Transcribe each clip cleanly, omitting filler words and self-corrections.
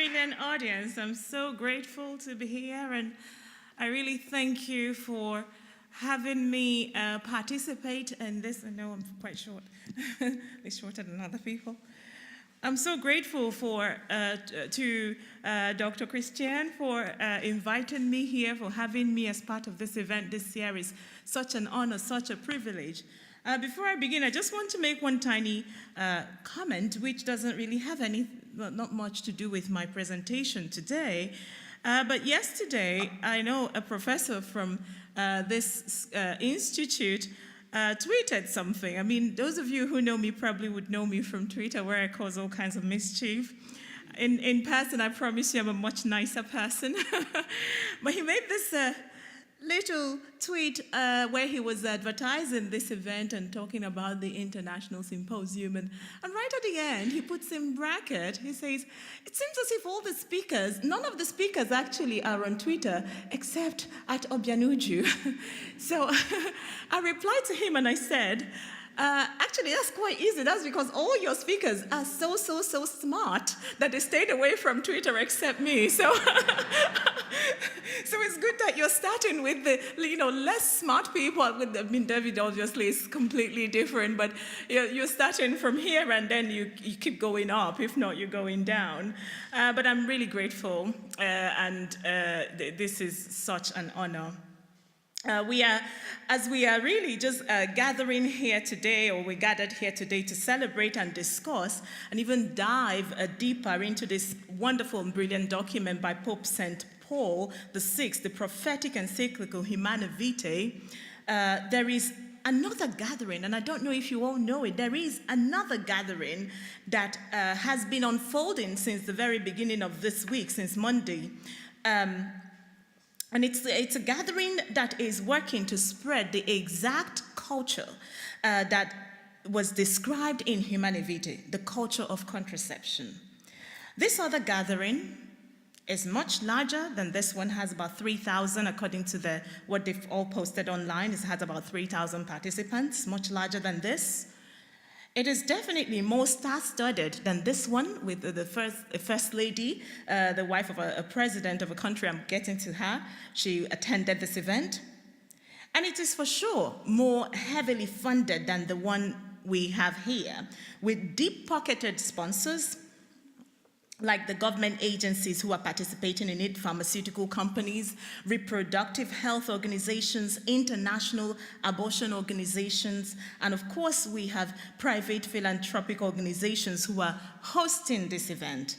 brilliant audience. I'm so grateful to be here, and I really thank you for having me participate in this. I know I'm quite short, it's shorter than other people. I'm so grateful to Dr. Christian for inviting me here, for having me as part of this event this year. Is such an honor, such a privilege. Before I begin, I just want to make one tiny comment, which doesn't really have not much to do with my presentation today. But yesterday, I know a professor from this institute tweeted something. I mean, those of you who know me probably would know me from Twitter, where I cause all kinds of mischief. In person, I promise you I'm a much nicer person. But he made this little tweet where he was advertising this event and talking about the International Symposium. And right at the end, he puts in bracket, he says, it seems as if all the speakers, none of the speakers actually are on Twitter except at Obianuju. So I replied to him and I said, actually, that's quite easy. That's because all your speakers are so smart that they stayed away from Twitter except me. So, so it's good that you're starting with the less smart people. I mean, David obviously is completely different, but you're starting from here and then you keep going up. If not, you're going down. But I'm really grateful, and this is such an honor. As we are really just gathering here today, or we gathered here today to celebrate and discuss and even dive deeper into this wonderful and brilliant document by Pope St. Paul VI, the prophetic encyclical Humanae Vitae, there is another gathering, and I don't know if you all know it, there is another gathering that has been unfolding since the very beginning of this week, since Monday. And it's a gathering that is working to spread the exact culture that was described in Humanae Vitae, the culture of contraception. This other gathering is much larger than this one, has about 3,000, according to what they've all posted online. It has about 3,000 participants, much larger than this. It is definitely more star-studded than this one with the first lady, the wife of a president of a country. I'm getting to her. She attended this event. And it is for sure more heavily funded than the one we have here, with deep-pocketed sponsors, like the government agencies who are participating in it, pharmaceutical companies, reproductive health organizations, international abortion organizations, and of course we have private philanthropic organizations who are hosting this event.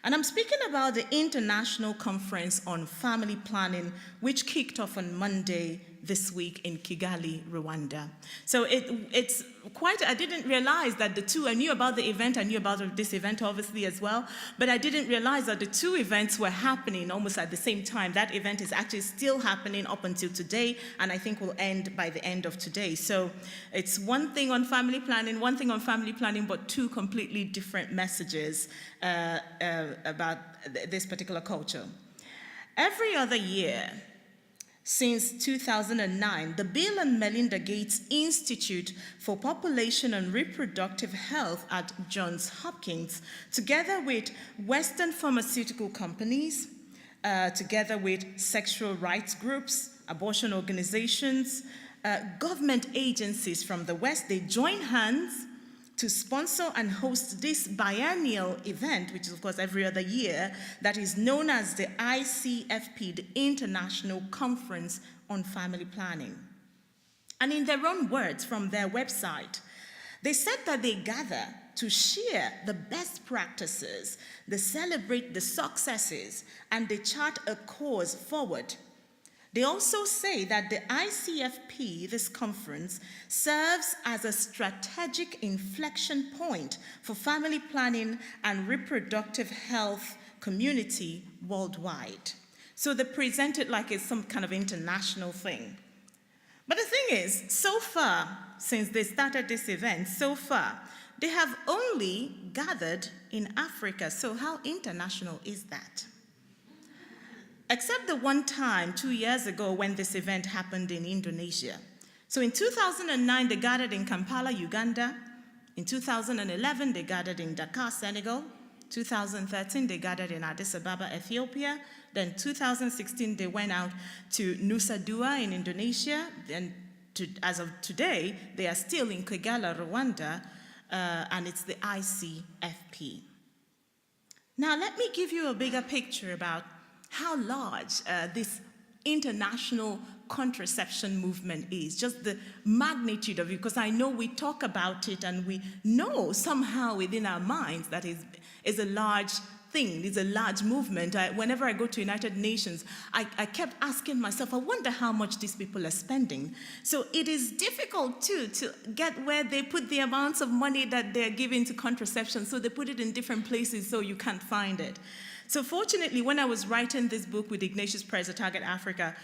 And I'm speaking about the International Conference on Family Planning, which kicked off on Monday this week in Kigali, Rwanda. So it's quite, I didn't realize that the two, I knew about the event, I knew about this event obviously as well, but I didn't realize that the two events were happening almost at the same time. That event is actually still happening up until today, and I think will end by the end of today. So it's one thing on family planning, but two completely different messages about this particular culture. Every other year, since 2009, the Bill and Melinda Gates Institute for Population and Reproductive Health at Johns Hopkins, together with Western pharmaceutical companies, together with sexual rights groups, abortion organizations, government agencies from the West, they join hands to sponsor and host this biennial event, which is of course every other year, that is known as the ICFP, the International Conference on Family Planning. And in their own words from their website, they said that they gather to share the best practices, they celebrate the successes, and they chart a course forward. They also say that the ICFP, this conference, serves as a strategic inflection point for family planning and reproductive health community worldwide. So they present it like it's some kind of international thing. But the thing is, so far, since they started this event, they have only gathered in Africa. So how international is that? Except the one time 2 years ago when this event happened in Indonesia. So in 2009, they gathered in Kampala, Uganda. In 2011, they gathered in Dakar, Senegal. 2013, they gathered in Addis Ababa, Ethiopia. Then 2016, they went out to Nusa Dua in Indonesia. Then as of today, they are still in Kigali, Rwanda, and it's the ICFP. Now, let me give you a bigger picture about how large this international contraception movement is, just the magnitude of it, because I know we talk about it and we know somehow within our minds that is a large thing, it's a large movement. Whenever I go to United Nations, I kept asking myself, I wonder how much these people are spending. So it is difficult too to get where they put the amounts of money that they're giving to contraception, so they put it in different places so you can't find it. So fortunately, when I was writing this book with Ignatius Press, Target Africa,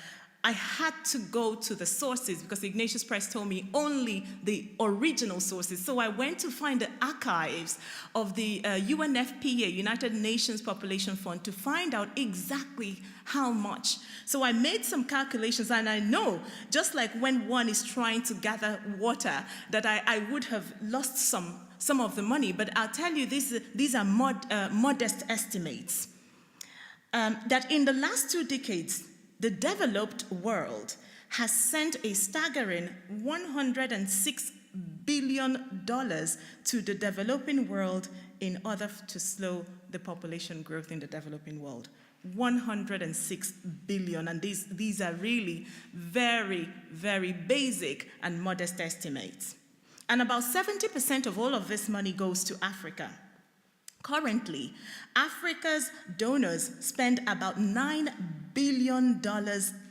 I had to go to the sources because Ignatius Press told me only the original sources. So I went to find the archives of the UNFPA, United Nations Population Fund, to find out exactly how much. So I made some calculations, and I know, just like when one is trying to gather water, that I would have lost some of the money. But I'll tell you, these are modest estimates. That in the last 2 decades, the developed world has sent a staggering $106 billion to the developing world in order to slow the population growth in the developing world. 106 billion, and these are really very, very basic and modest estimates. And about 70% of all of this money goes to Africa. Currently, Africa's donors spend about $9 billion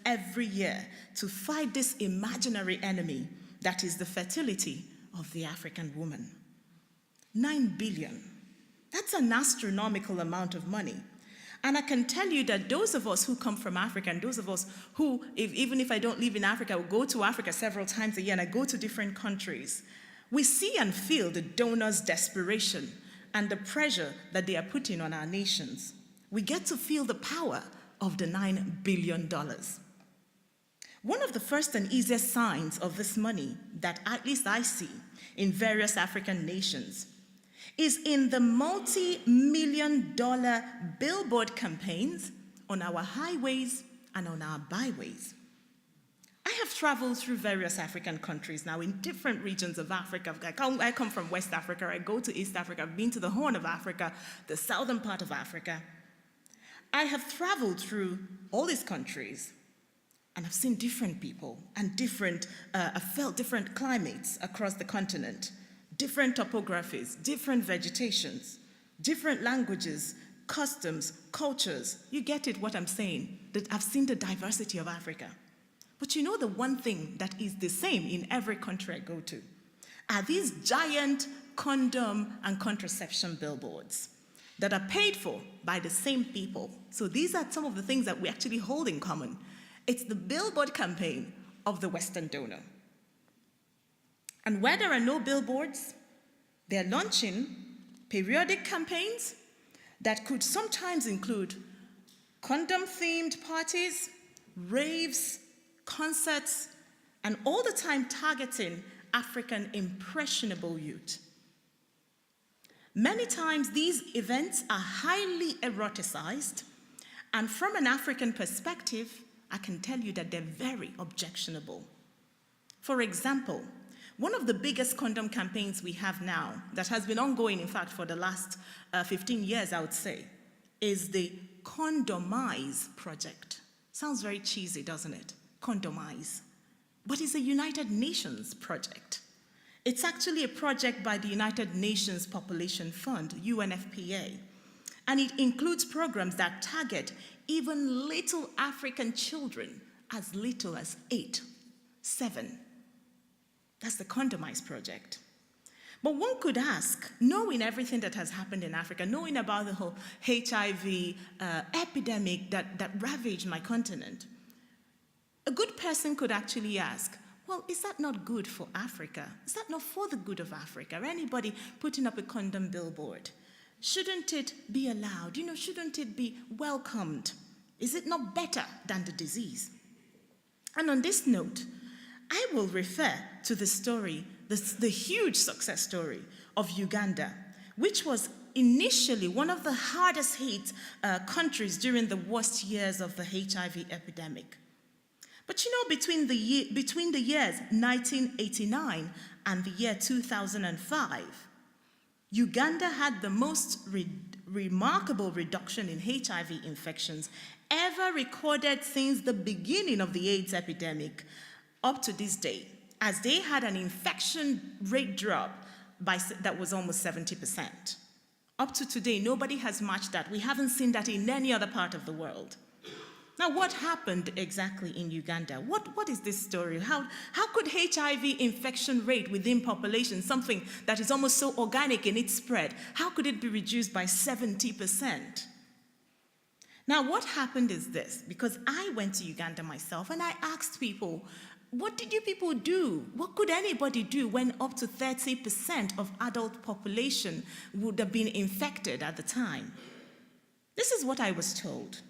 every year to fight this imaginary enemy that is the fertility of the African woman. 9 billion. That's an astronomical amount of money. And I can tell you that those of us who come from Africa, and those of us who, even if I don't live in Africa, will go to Africa several times a year, and I go to different countries, we see and feel the donors' desperation and the pressure that they are putting on our nations. We get to feel the power of the $9 billion. One of the first and easiest signs of this money that at least I see in various African nations is in the multi-million-dollar billboard campaigns on our highways and on our byways. I have traveled through various African countries now in different regions of Africa. I come from West Africa, I go to East Africa, I've been to the Horn of Africa, the southern part of Africa. I have traveled through all these countries, and I've seen different people and I've felt different climates across the continent, different topographies, different vegetations, different languages, customs, cultures. You get it, what I'm saying, that I've seen the diversity of Africa. But you know the one thing that is the same in every country I go to are these giant condom and contraception billboards that are paid for by the same people. So these are some of the things that we actually hold in common. It's the billboard campaign of the Western donor. And where there are no billboards, they're launching periodic campaigns that could sometimes include condom-themed parties, raves, concerts, and all the time targeting African impressionable youth. Many times these events are highly eroticized, and from an African perspective, I can tell you that they're very objectionable. For example, one of the biggest condom campaigns we have now, that has been ongoing, in fact, for the last 15 years, I would say, is the Condomize project. Sounds very cheesy, doesn't it? Condomize. But it's a United Nations project. It's actually a project by the United Nations Population Fund, UNFPA, and it includes programs that target even little African children as little as 8, 7. That's the Condomize project. But one could ask, knowing everything that has happened in Africa, knowing about the whole HIV epidemic that ravaged my continent, a good person could actually ask, well, is that not good for Africa? Is that not for the good of Africa? Anybody putting up a condom billboard, shouldn't it be allowed? Shouldn't it be welcomed? Is it not better than the disease? And on this note, I will refer to the story, the huge success story of Uganda, which was initially one of the hardest hit countries during the worst years of the HIV epidemic. But you know, between the years 1989 and the year 2005, Uganda had the most remarkable reduction in HIV infections ever recorded since the beginning of the AIDS epidemic up to this day, as they had an infection rate drop that was almost 70%. Up to today, nobody has matched that. We haven't seen that in any other part of the world. Now, what happened exactly in Uganda? What is this story? How could HIV infection rate within population, something that is almost so organic in its spread, how could it be reduced by 70%? Now, what happened is this, because I went to Uganda myself and I asked people, what did you people do? What could anybody do when up to 30% of adult population would have been infected at the time? This is what I was told.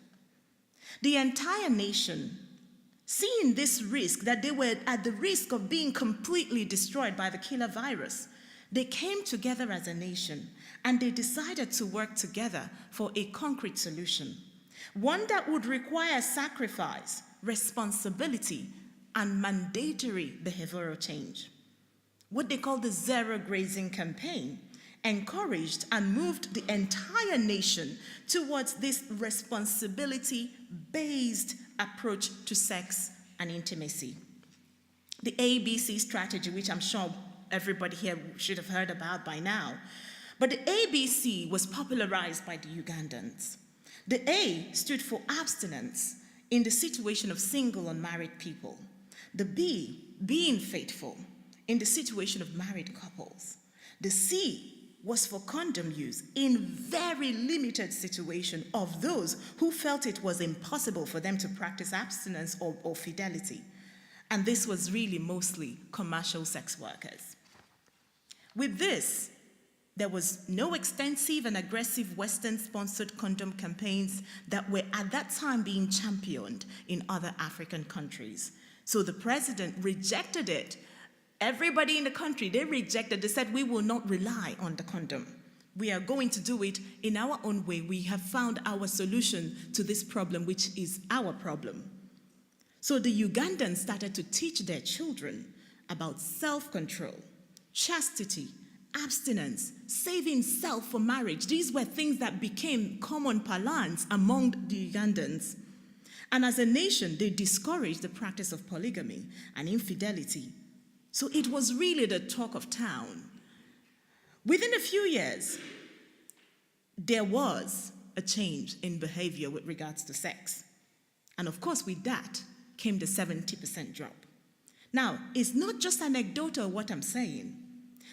The entire nation, seeing this risk, that they were at the risk of being completely destroyed by the killer virus, they came together as a nation and they decided to work together for a concrete solution, one that would require sacrifice, responsibility, and mandatory behavioral change. What they call the Zero Grazing Campaign encouraged and moved the entire nation towards this responsibility-based approach to sex and intimacy. The ABC strategy, which I'm sure everybody here should have heard about by now, but the ABC was popularized by the Ugandans. The A stood for abstinence in the situation of single unmarried people. The B, being faithful in the situation of married couples. The C was for condom use in very limited situation of those who felt it was impossible for them to practice abstinence or fidelity. And this was really mostly commercial sex workers. With this, there was no extensive and aggressive Western-sponsored condom campaigns that were at that time being championed in other African countries. So the president rejected it. Everybody in the country, they rejected. They said, we will not rely on the condom. We are going to do it in our own way. We have found our solution to this problem, which is our problem. So the Ugandans started to teach their children about self-control, chastity, abstinence, saving self for marriage. These were things that became common parlance among the Ugandans. And as a nation, they discouraged the practice of polygamy and infidelity. So it was really the talk of town. Within a few years, there was a change in behavior with regards to sex. And of course, with that came the 70% drop. Now, it's not just anecdotal what I'm saying,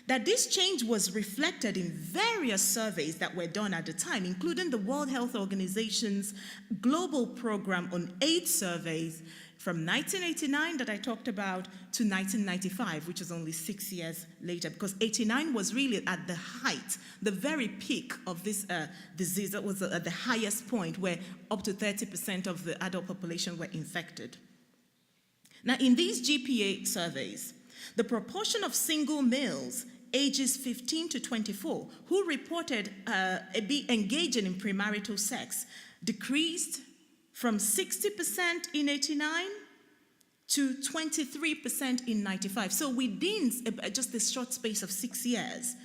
that this change was reflected in various surveys that were done at the time, including the World Health Organization's global program on AIDS surveys from 1989 that I talked about to 1995, which is only 6 years later, because 89 was really at the height, the very peak of this disease. That was at the highest point where up to 30% of the adult population were infected. Now, in these GPA surveys, the proportion of single males ages 15 to 24 who reported engaging in premarital sex decreased from 60% in 89 to 23% in 95. So within just a short space of 6 years,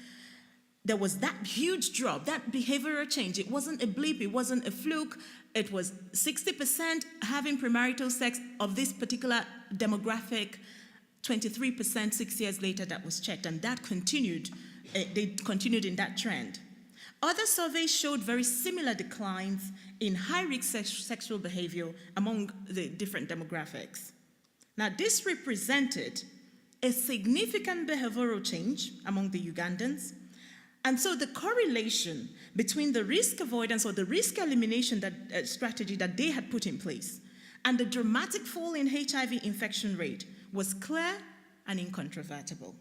there was that huge drop, that behavioral change. It wasn't a blip, it wasn't a fluke. It was 60% having premarital sex of this particular demographic, 23% 6 years later that was checked, and that continued, they continued in that trend. Other surveys showed very similar declines in high-risk sexual behavior among the different demographics. Now, this represented a significant behavioral change among the Ugandans, and so the correlation between the risk avoidance or the risk elimination strategy that they had put in place and the dramatic fall in HIV infection rate was clear and incontrovertible.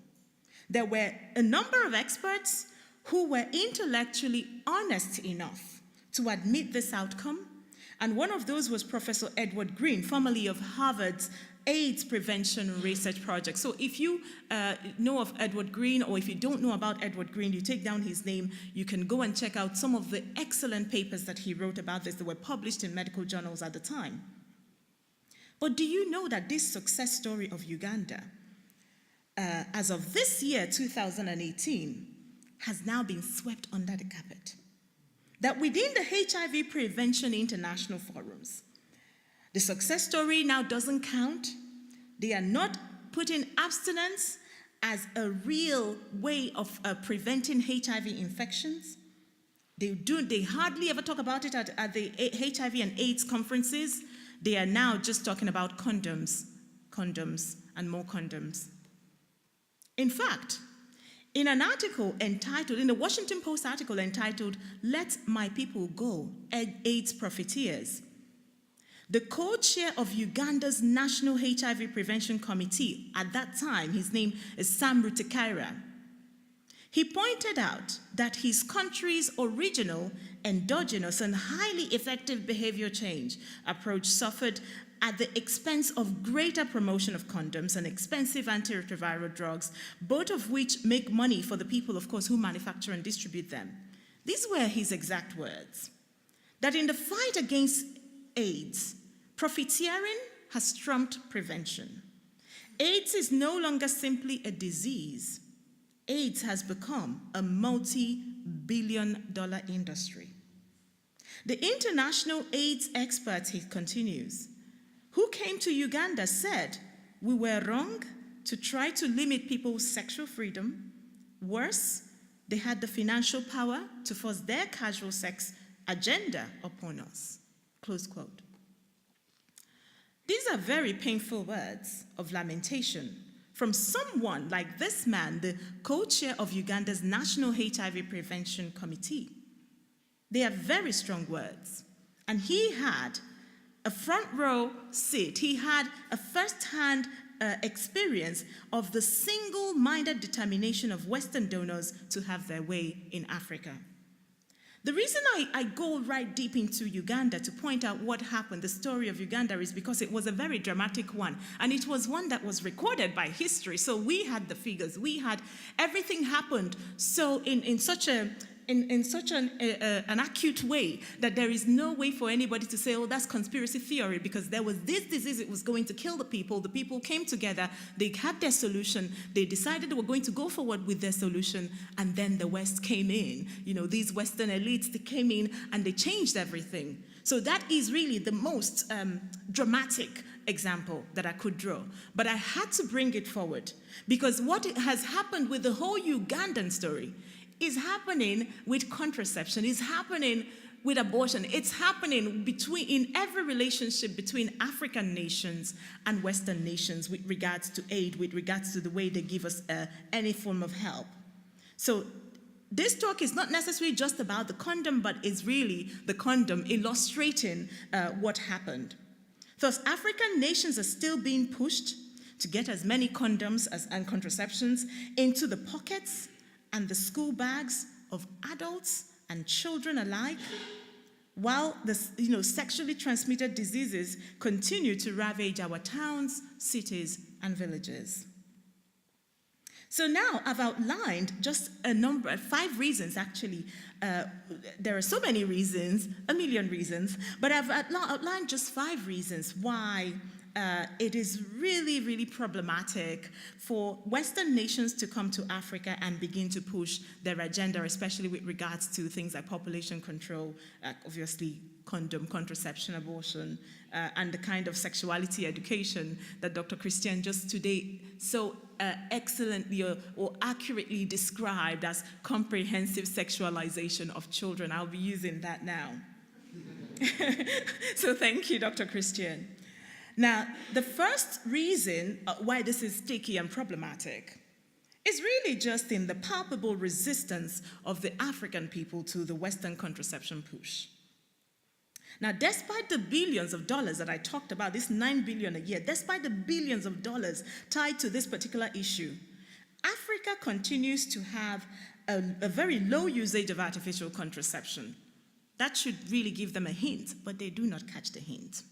There were a number of experts who were intellectually honest enough to admit this outcome, And one of those was Professor Edward Green, formerly of Harvard's AIDS Prevention Research Project. So if you know of Edward Green, or if you don't know about Edward Green, you take down his name, you can go and check out some of the excellent papers that he wrote about this that were published in medical journals at the time. But do you know that this success story of Uganda, as of this year, 2018, has now been swept under the carpet? That within the HIV Prevention International Forums, the success story now doesn't count. They are not putting abstinence as a real way of preventing HIV infections. They hardly ever talk about it at the HIV and AIDS conferences. They are now just talking about condoms, and more condoms. In fact, in an article entitled, in the Washington Post article entitled, "Let My People Go, AIDS Profiteers," the co-chair of Uganda's National HIV Prevention Committee, at that time, his name is Sam Rutikaira, he pointed out that his country's original, endogenous, and highly effective behavior change approach suffered at the expense of greater promotion of condoms and expensive antiretroviral drugs, both of which make money for the people, of course, who manufacture and distribute them. These were his exact words, that in the fight against AIDS, profiteering has trumped prevention. AIDS is no longer simply a disease. AIDS has become a multi-billion-dollar industry. The international AIDS expert, he continues, who came to Uganda said, "We were wrong to try to limit people's sexual freedom. Worse, they had the financial power to force their casual sex agenda upon us." Close quote. These are very painful words of lamentation from someone like this man, the co-chair of Uganda's National HIV Prevention Committee. They are very strong words. And he had a front row seat. He had a first-hand experience of the single-minded determination of Western donors to have their way in Africa. The reason I go right deep into Uganda to point out what happened, the story of Uganda, is because it was a very dramatic one. And it was one that was recorded by history. So we had the figures. We had everything happened so in such an acute way that there is no way for anybody to say, oh, that's conspiracy theory, because there was this disease, it was going to kill the people came together, they had their solution, they decided they were going to go forward with their solution, and then the West came in. You know, these Western elites, they came in and they changed everything. So that is really the most dramatic example that I could draw. But I had to bring it forward, because what has happened with the whole Ugandan story is happening with contraception, is happening with abortion. It's happening in every relationship between African nations and Western nations with regards to aid, with regards to the way they give us any form of help. So this talk is not necessarily just about the condom, but is really the condom illustrating what happened. Thus, African nations are still being pushed to get as many condoms and contraceptions into the pockets and the school bags of adults and children alike, while the sexually transmitted diseases continue to ravage our towns, cities, and villages. So now I've outlined just 5 reasons actually. There are so many reasons, a million reasons, but I've outlined just 5 reasons why it is really, really problematic for Western nations to come to Africa and begin to push their agenda, especially with regards to things like population control, obviously condom, contraception, abortion, and the kind of sexuality education that Dr. Christian just today so excellently or accurately described as comprehensive sexualization of children. I'll be using that now. So thank you, Dr. Christian. Now, the first reason why this is sticky and problematic is really just in the palpable resistance of the African people to the Western contraception push. Now, despite the billions of dollars that I talked about, this $9 billion a year, despite the billions of dollars tied to this particular issue, Africa continues to have a very low usage of artificial contraception. That should really give them a hint, but they do not catch the hint.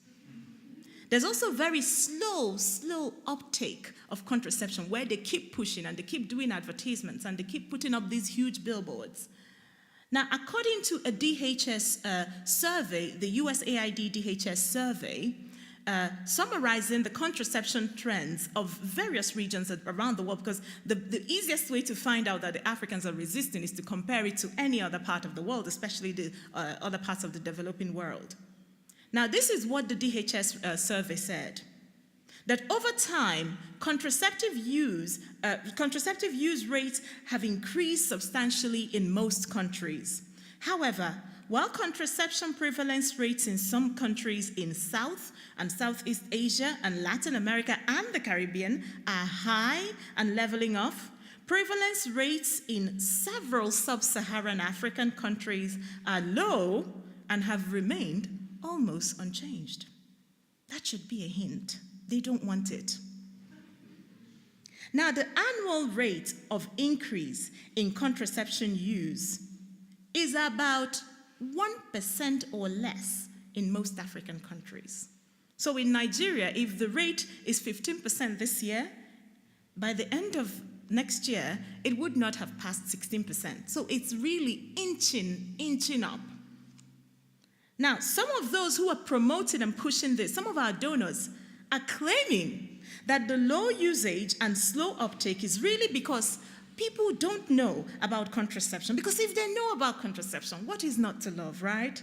There's also very slow uptake of contraception where they keep pushing and they keep doing advertisements and they keep putting up these huge billboards. Now, according to a DHS survey, the USAID DHS survey, summarizing the contraception trends of various regions around the world, because the easiest way to find out that the Africans are resisting is to compare it to any other part of the world, especially the other parts of the developing world. Now, this is what the DHS survey said, that over time, contraceptive use rates have increased substantially in most countries. However, while contraception prevalence rates in some countries in South and Southeast Asia and Latin America and the Caribbean are high and leveling off, prevalence rates in several sub-Saharan African countries are low and have remained almost unchanged. That should be a hint. They don't want it. Now, the annual rate of increase in contraception use is about 1% or less in most African countries. So in Nigeria, if the rate is 15% this year, by the end of next year, it would not have passed 16%. So it's really inching up. Now, some of those who are promoting and pushing this, some of our donors, are claiming that the low usage and slow uptake is really because people don't know about contraception. Because if they know about contraception, what is not to love, right?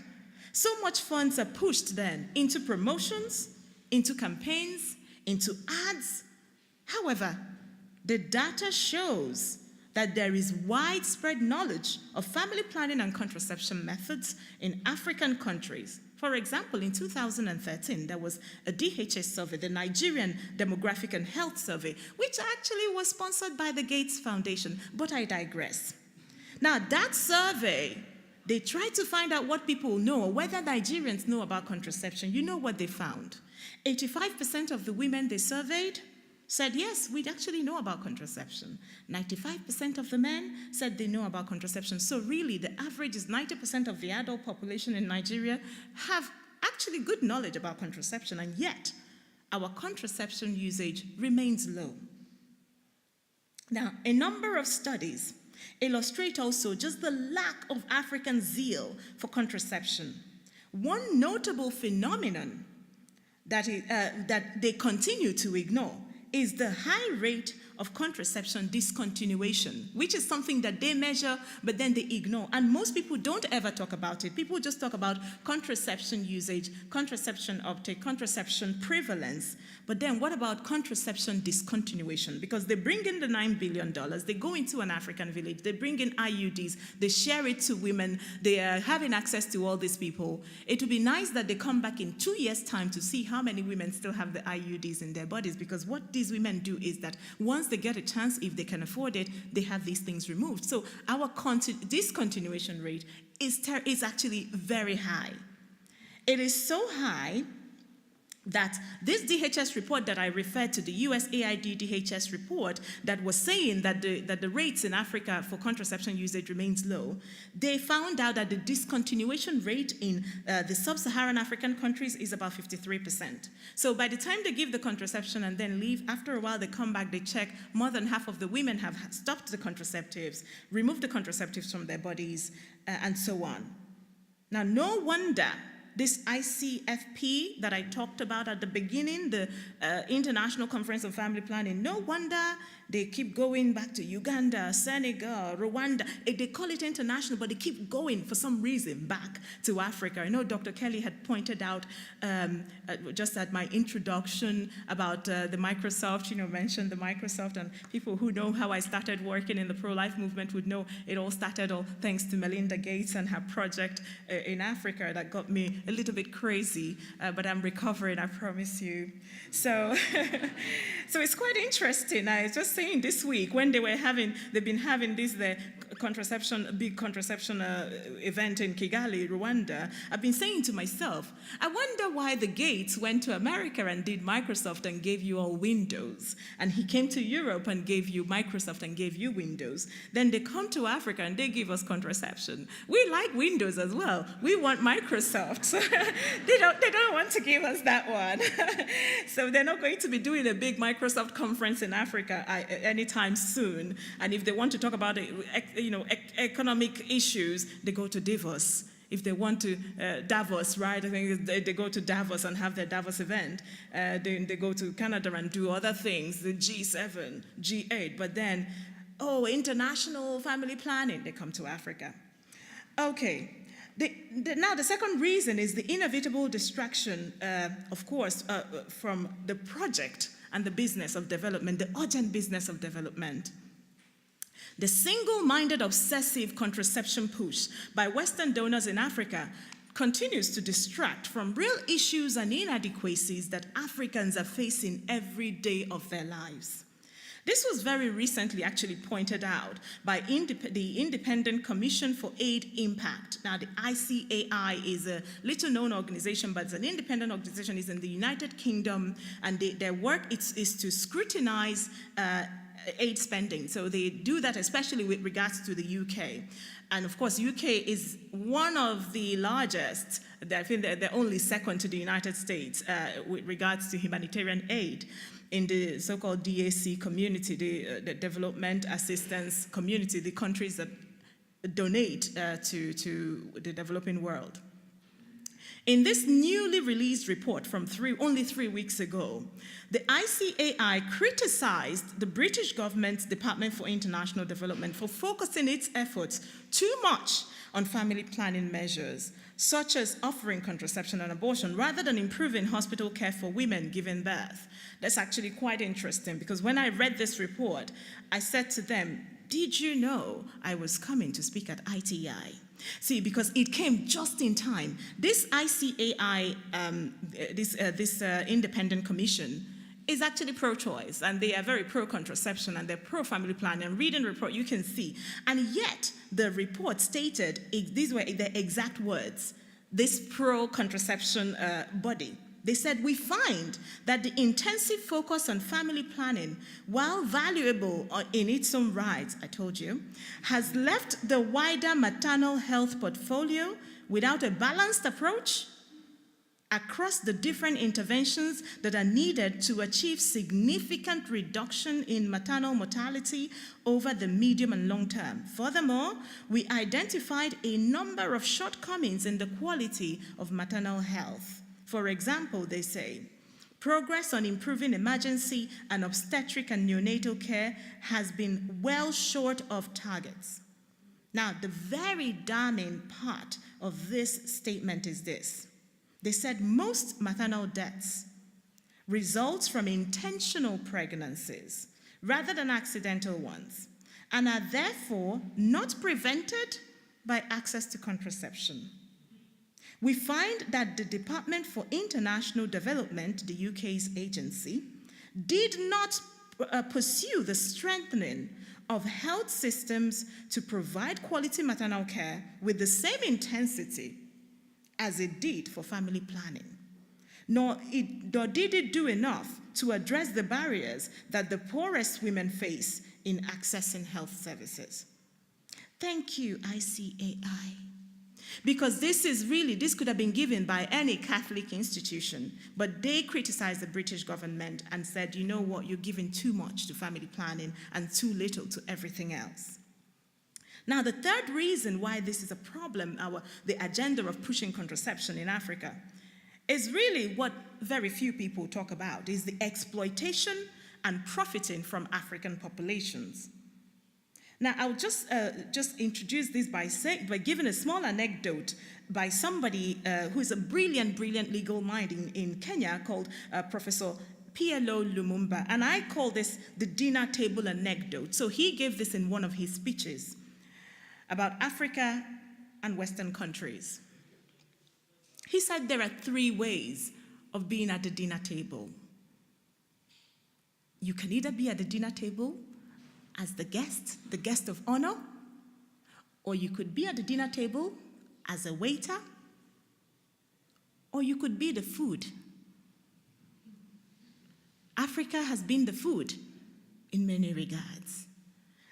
So much funds are pushed then into promotions, into campaigns, into ads. However, the data shows that there is widespread knowledge of family planning and contraception methods in African countries. For example, in 2013, there was a DHS survey, the Nigerian Demographic and Health Survey, which actually was sponsored by the Gates Foundation, but I digress. Now, that survey, they tried to find out what people know, or whether Nigerians know about contraception. You know what they found? 85% of the women they surveyed said, yes, we actually know about contraception. 95% of the men said they know about contraception. So really, the average is 90% of the adult population in Nigeria have actually good knowledge about contraception, and yet our contraception usage remains low. Now, a number of studies illustrate also just the lack of African zeal for contraception. One notable phenomenon that they continue to ignore is the high rate of contraception discontinuation, which is something that they measure, but then they ignore. And most people don't ever talk about it. People just talk about contraception usage, contraception uptake, contraception prevalence. But then what about contraception discontinuation? Because they bring in the $9 billion, they go into an African village, they bring in IUDs, they share it to women, they are having access to all these people. It would be nice that they come back in 2 years' time to see how many women still have the IUDs in their bodies, because what these women do is that once they get a chance, if they can afford it, they have these things removed. So our discontinuation rate is actually very high. It is so high that this DHS report that I referred to, the USAID DHS report that was saying that the rates in Africa for contraception usage remains low, they found out that the discontinuation rate in the sub-Saharan African countries is about 53%. So by the time they give the contraception and then leave, after a while they come back, they check, more than half of the women have stopped the contraceptives, removed the contraceptives from their bodies, and so on. Now, no wonder this ICFP that I talked about at the beginning, the International Conference on Family Planning, no wonder they keep going back to Uganda, Senegal, Rwanda. They call it international, but they keep going for some reason back to Africa. I know Dr. Kelly had pointed out just at my introduction about the Microsoft, mentioned the Microsoft, and people who know how I started working in the pro-life movement would know it all started thanks to Melinda Gates and her project in Africa that got me a little bit crazy, but I'm recovering, I promise you. So, so it's quite interesting. I was just saying this week when they've been having the big contraception event in Kigali, Rwanda. I've been saying to myself, I wonder why the Gates went to America and did Microsoft and gave you all Windows, and he came to Europe and gave you Microsoft and gave you Windows. Then they come to Africa and they give us contraception. We like Windows as well. We want Microsoft. So they don't want to give us that one. So they're not going to be doing a big Microsoft conference in Africa anytime soon. And if they want to talk about economic issues, they go to Davos. If they want to Davos, right? I think they go to Davos and have their Davos event. They go to Canada and do other things, the G7, G8. But then, international family planning, they come to Africa. Okay. Now, the second reason is the inevitable distraction, of course, from the project and the business of development, the urgent business of development. The single-minded, obsessive contraception push by Western donors in Africa continues to distract from real issues and inadequacies that Africans are facing every day of their lives. This was very recently actually pointed out by the Independent Commission for Aid Impact. Now, the ICAI is a little-known organization, but it's an independent organization. It's in the United Kingdom, and their work is to scrutinize aid spending. So they do that especially with regards to the UK. And of course, UK is one of the largest, I think they're only second to the United States with regards to humanitarian aid in the so-called DAC community, the development assistance community, the countries that donate to the developing world. In this newly released report from only 3 weeks ago, the ICAI criticized the British government's Department for International Development for focusing its efforts too much on family planning measures, such as offering contraception and abortion, rather than improving hospital care for women giving birth. That's actually quite interesting, because when I read this report, I said to them, did you know I was coming to speak at ITI? See, because it came just in time. This ICAI, this independent commission, is actually pro-choice, and they are very pro-contraception, and they're pro-family planning. And reading the report, you can see. And yet, the report stated, these were the exact words, this pro-contraception body. They said, we find that the intensive focus on family planning, while valuable in its own right, I told you, has left the wider maternal health portfolio without a balanced approach across the different interventions that are needed to achieve significant reduction in maternal mortality over the medium and long term. Furthermore, we identified a number of shortcomings in the quality of maternal health. For example, they say, progress on improving emergency and obstetric and neonatal care has been well short of targets. Now, the very damning part of this statement is this. They said most maternal deaths result from intentional pregnancies rather than accidental ones, and are therefore not prevented by access to contraception. We find that the Department for International Development, the UK's agency, did not pursue the strengthening of health systems to provide quality maternal care with the same intensity as it did for family planning. Nor did it do enough to address the barriers that the poorest women face in accessing health services. Thank you, ICAI. Because this could have been given by any Catholic institution, but they criticized the British government and said, you know what, you're giving too much to family planning and too little to everything else. Now, the third reason why this is a problem, the agenda of pushing contraception in Africa, is really what very few people talk about, is the exploitation and profiting from African populations. Now, I'll just introduce this by giving a small anecdote by somebody who is a brilliant legal mind in Kenya called Professor PLO Lumumba. And I call this the dinner table anecdote. So he gave this in one of his speeches about Africa and Western countries. He said there are 3 ways of being at the dinner table. You can either be at the dinner table as the guest of honor, or you could be at the dinner table as a waiter, or you could be the food. Africa has been the food in many regards.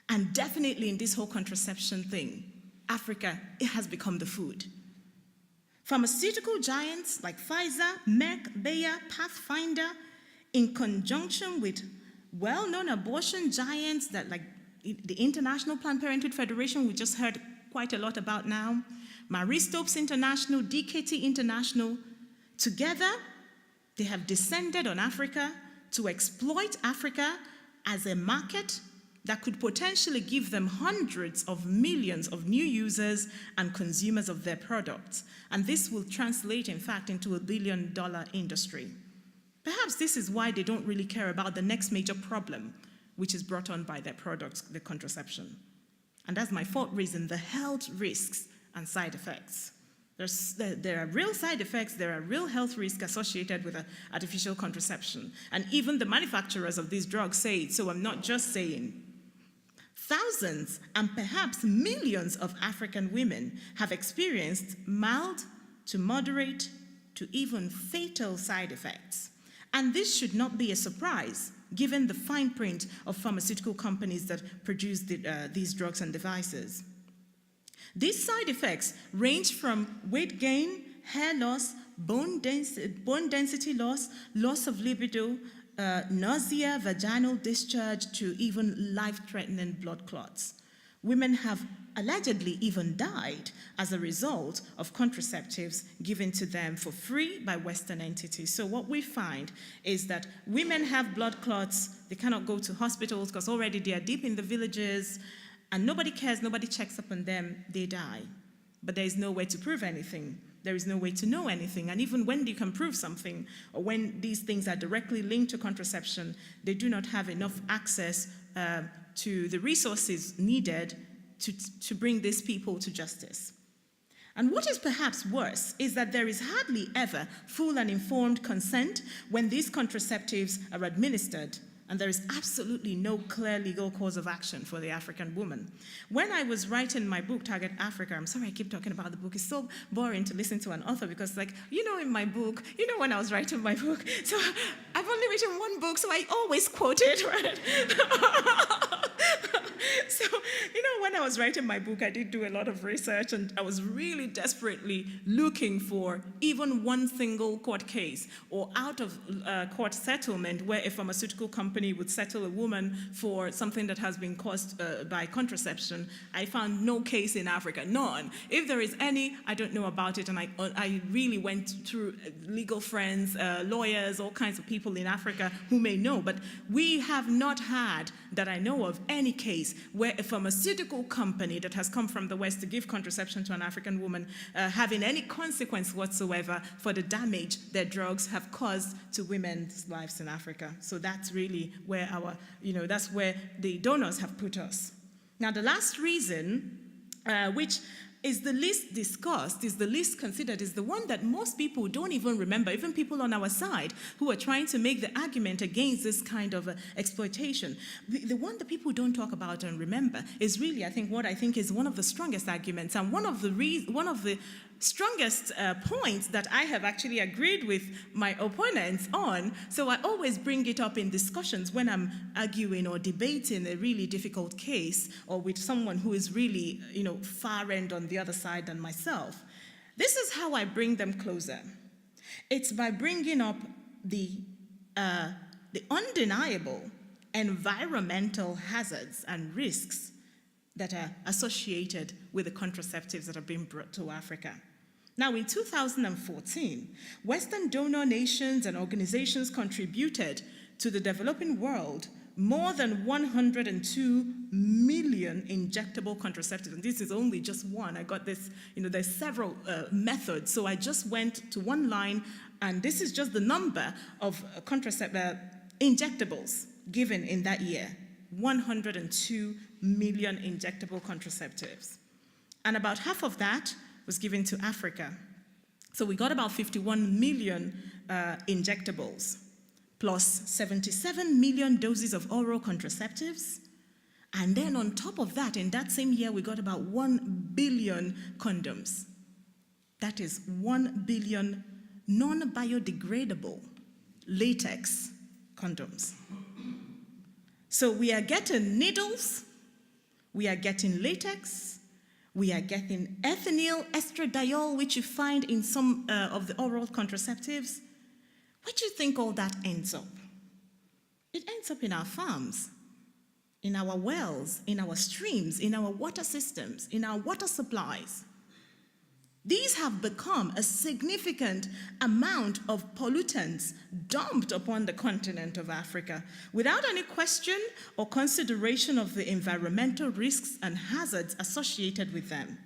And definitely in this whole contraception thing, Africa, it has become the food. Pharmaceutical giants like Pfizer, Merck, Bayer, Pathfinder, in conjunction with well-known abortion giants that like the International Planned Parenthood Federation, we just heard quite a lot about now, Marie Stopes International, DKT International, together they have descended on Africa to exploit Africa as a market that could potentially give them hundreds of millions of new users and consumers of their products. And this will translate, in fact, into a billion-dollar industry. Perhaps this is why they don't really care about the next major problem, which is brought on by their products, the contraception. And that's my 4th reason, the health risks and side effects. There are real side effects, there are real health risks associated with artificial contraception. And even the manufacturers of these drugs say it, so I'm not just saying. Thousands and perhaps millions of African women have experienced mild to moderate to even fatal side effects. And this should not be a surprise, given the fine print of pharmaceutical companies that produce these drugs and devices. These side effects range from weight gain, hair loss, bone density loss, loss of libido, nausea, vaginal discharge, to even life-threatening blood clots. Women have allegedly even died as a result of contraceptives given to them for free by Western entities. So what we find is that women have blood clots, they cannot go to hospitals because already they are deep in the villages, and nobody cares, nobody checks up on them, they die. But there is no way to prove anything. There is no way to know anything. And even when you can prove something, or when these things are directly linked to contraception, they do not have enough access to the resources needed to bring these people to justice. And what is perhaps worse is that there is hardly ever full and informed consent when these contraceptives are administered, and there is absolutely no clear legal cause of action for the African woman. When I was writing my book, Target Africa, I'm sorry I keep talking about the book, it's so boring to listen to an author because, like, in my book, when I was writing my book, so I've only written one book, so I always quote it, right? So, when I was writing my book, I did do a lot of research, and I was really desperately looking for even one single court case or out of court settlement where a pharmaceutical company would settle a woman for something that has been caused by contraception. I found no case in Africa, none. If there is any, I don't know about it, and I really went through legal friends, lawyers, all kinds of people in Africa who may know, but we have not had, that I know of, any case where a pharmaceutical company that has come from the West to give contraception to an African woman having any consequence whatsoever for the damage their drugs have caused to women's lives in Africa. So that's really where that's where the donors have put us. Now, the last reason, which is the least discussed, is the least considered, is the one that most people don't even remember, even people on our side who are trying to make the argument against this kind of exploitation. The one that people don't talk about and remember is really, I think, what I think is one of the strongest arguments, and one of the strongest points that I have actually agreed with my opponents on. So I always bring it up in discussions when I'm arguing or debating a really difficult case, or with someone who is really, far end on the other side than myself. This is how I bring them closer. It's by bringing up the undeniable environmental hazards and risks that are associated with the contraceptives that are being brought to Africa. Now, in 2014, Western donor nations and organizations contributed to the developing world more than 102 million injectable contraceptives. And this is only just one. I got this, there's several methods. So I just went to one line, and this is just the number of injectables given in that year. 102 million injectable contraceptives. And about half of that was given to Africa. So we got about 51 million injectables, plus 77 million doses of oral contraceptives. And then on top of that, in that same year, we got about 1 billion condoms. That is 1 billion non-biodegradable latex condoms. So we are getting needles, we are getting latex, we are getting ethinyl estradiol, which you find in some of the oral contraceptives. Where do you think all that ends up? It ends up in our farms, in our wells, in our streams, in our water systems, in our water supplies. These have become a significant amount of pollutants dumped upon the continent of Africa without any question or consideration of the environmental risks and hazards associated with them.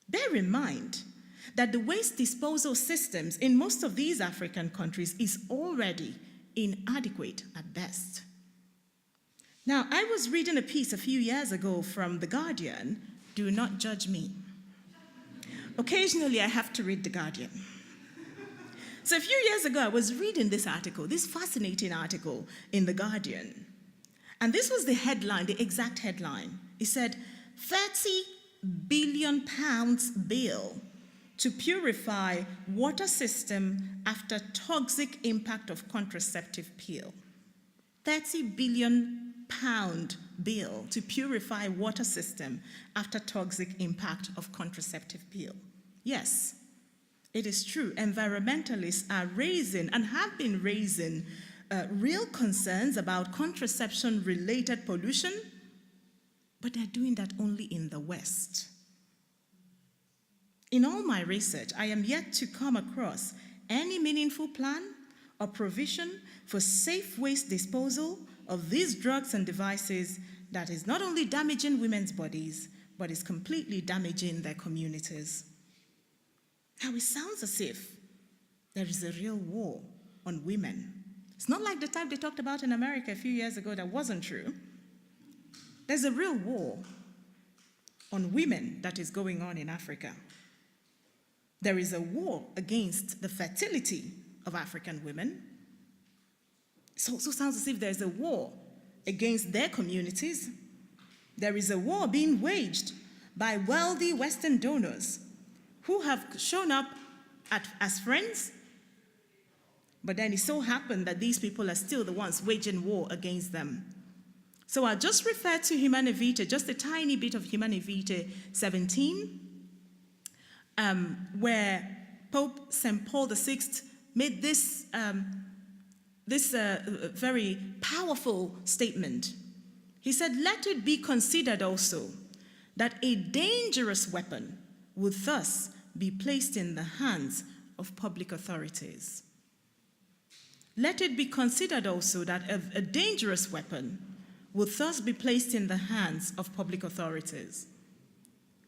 Bear in mind that the waste disposal systems in most of these African countries is already inadequate at best. Now, I was reading a piece a few years ago from The Guardian. Do not judge me. Occasionally, I have to read The Guardian. So a few years ago, I was reading this article, this fascinating article in The Guardian. And this was the headline, the exact headline. It said, 30 billion pounds bill to purify water system after toxic impact of contraceptive pill. 30 billion pound bill to purify water system after toxic impact of contraceptive pill. Yes, it is true. Environmentalists are raising and have been raising real concerns about contraception-related pollution, but they're doing that only in the West. In all my research, I am yet to come across any meaningful plan or provision for safe waste disposal of these drugs and devices that is not only damaging women's bodies, but is completely damaging their communities. Now, it sounds as if there is a real war on women. It's not like the type they talked about in America a few years ago that wasn't true. There's a real war on women that is going on in Africa. There is a war against the fertility of African women. It also sounds as if there's a war against their communities. There is a war being waged by wealthy Western donors who have shown up as friends, but then it so happened that these people are still the ones waging war against them. So I'll just refer to Humanae Vitae, just a tiny bit of Humanae Vitae 17, where Pope St. Paul VI made this very powerful statement. He said, "Let it be considered also that a dangerous weapon would thus be placed in the hands of public authorities." Let it be considered also that a dangerous weapon would thus be placed in the hands of public authorities.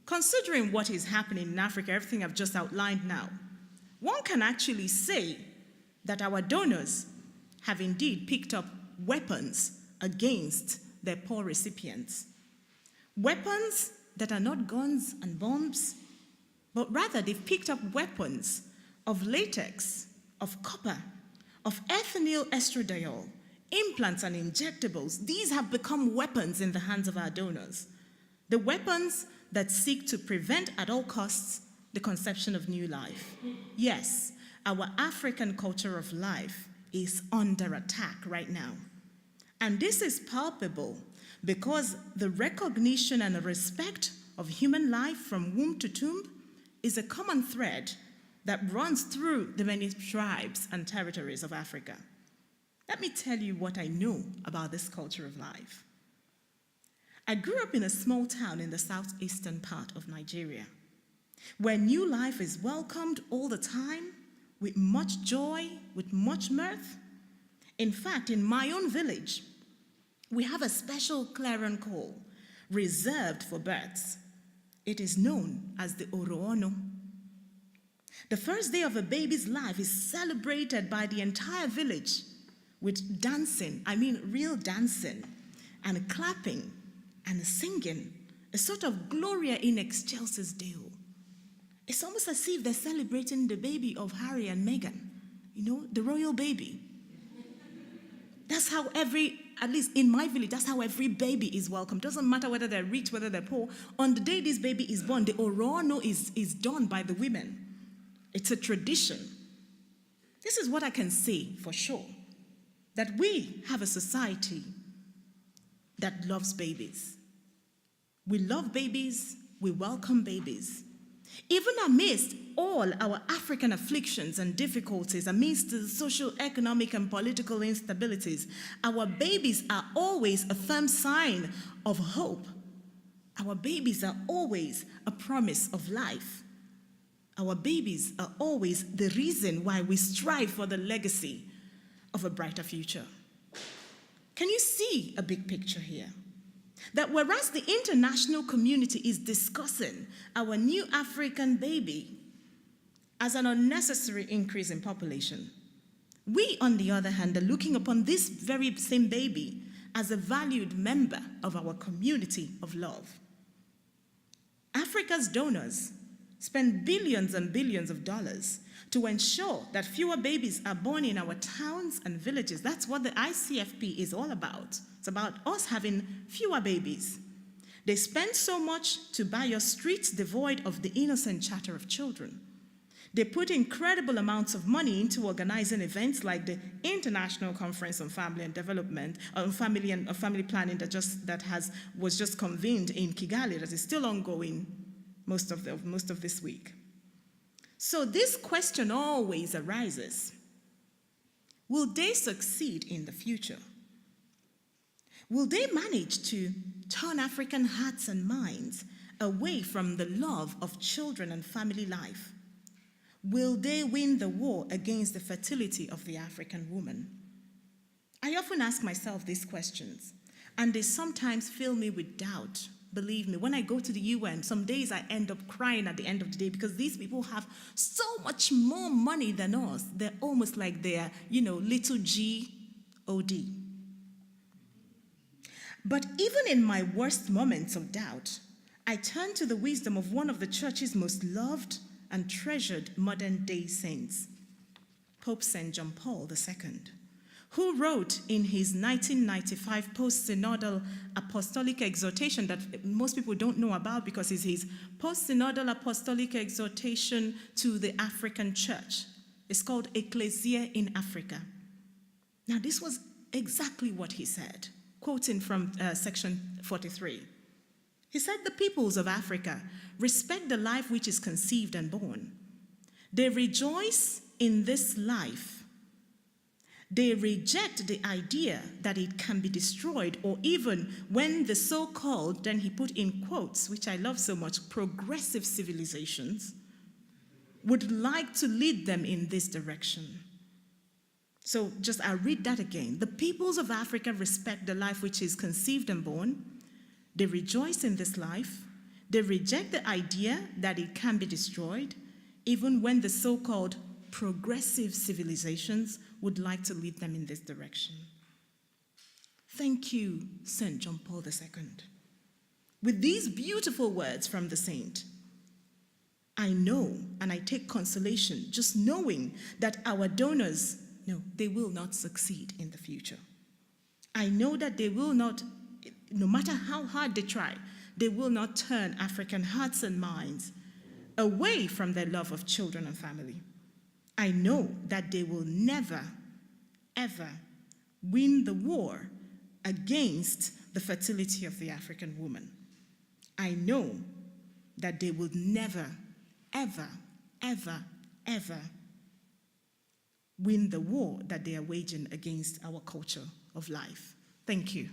Considering what is happening in Africa, everything I've just outlined now, one can actually say that our donors have indeed picked up weapons against their poor recipients. Weapons that are not guns and bombs, but rather they've picked up weapons of latex, of copper, of ethinyl estradiol, implants and injectables. These have become weapons in the hands of our donors. The weapons that seek to prevent at all costs the conception of new life. Yes, our African culture of life is under attack right now. And this is palpable because the recognition and the respect of human life from womb to tomb is a common thread that runs through the many tribes and territories of Africa. Let me tell you what I know about this culture of life. I grew up in a small town in the southeastern part of Nigeria, where new life is welcomed all the time, with much joy, with much mirth. In fact, in my own village, we have a special clarion call reserved for births. It is known as the Oroono. The first day of a baby's life is celebrated by the entire village with dancing, I mean real dancing, and clapping and singing, a sort of Gloria in excelsis Deo. It's almost as if they're celebrating the baby of Harry and Meghan, the royal baby. That's how at least in my village, that's how every baby is welcomed. Doesn't matter whether they're rich, whether they're poor. On the day this baby is born, the orono is done by the women. It's a tradition. This is what I can say for sure, that we have a society that loves babies. We love babies, we welcome babies. Even amidst all our African afflictions and difficulties, amidst the social, economic, and political instabilities, our babies are always a firm sign of hope. Our babies are always a promise of life. Our babies are always the reason why we strive for the legacy of a brighter future. Can you see a big picture here? That whereas the international community is discussing our new African baby as an unnecessary increase in population, we, on the other hand, are looking upon this very same baby as a valued member of our community of love. Africa's donors spend billions and billions of dollars to ensure that fewer babies are born in our towns and villages. That's what the ICFP is all about. It's about us having fewer babies. They spend so much to buy your streets devoid of the innocent chatter of children. They put incredible amounts of money into organizing events like the International Conference on Family and Development, on family planning that was just convened in Kigali, that is still ongoing most of this week. So this question always arises: will they succeed in the future? Will they manage to turn African hearts and minds away from the love of children and family life? Will they win the war against the fertility of the African woman? I often ask myself these questions, and they sometimes fill me with doubt. Believe me, when I go to the UN, some days I end up crying at the end of the day because these people have so much more money than us. They're almost like they're, little G-O-D. But even in my worst moments of doubt, I turn to the wisdom of one of the church's most loved and treasured modern-day saints, Pope St. John Paul II, who wrote in his 1995 post-synodal apostolic exhortation that most people don't know about because it's his post-synodal apostolic exhortation to the African church. It's called Ecclesia in Africa. Now, this was exactly what he said, quoting from section 43. He said, "The peoples of Africa respect the life which is conceived and born. They rejoice in this life. They reject the idea that it can be destroyed, or even when the so-called," then he put in quotes, which I love so much, "progressive civilizations would like to lead them in this direction." So I'll read that again. "The peoples of Africa respect the life which is conceived and born. They rejoice in this life. They reject the idea that it can be destroyed, even when the so-called progressive civilizations would like to lead them in this direction." Thank you, St. John Paul II. With these beautiful words from the saint, I know and I take consolation just knowing that our donors, they will not succeed in the future. I know that they will not, no matter how hard they try, they will not turn African hearts and minds away from their love of children and family. I know that they will never, ever win the war against the fertility of the African woman. I know that they will never, ever, ever, ever win the war that they are waging against our culture of life. Thank you.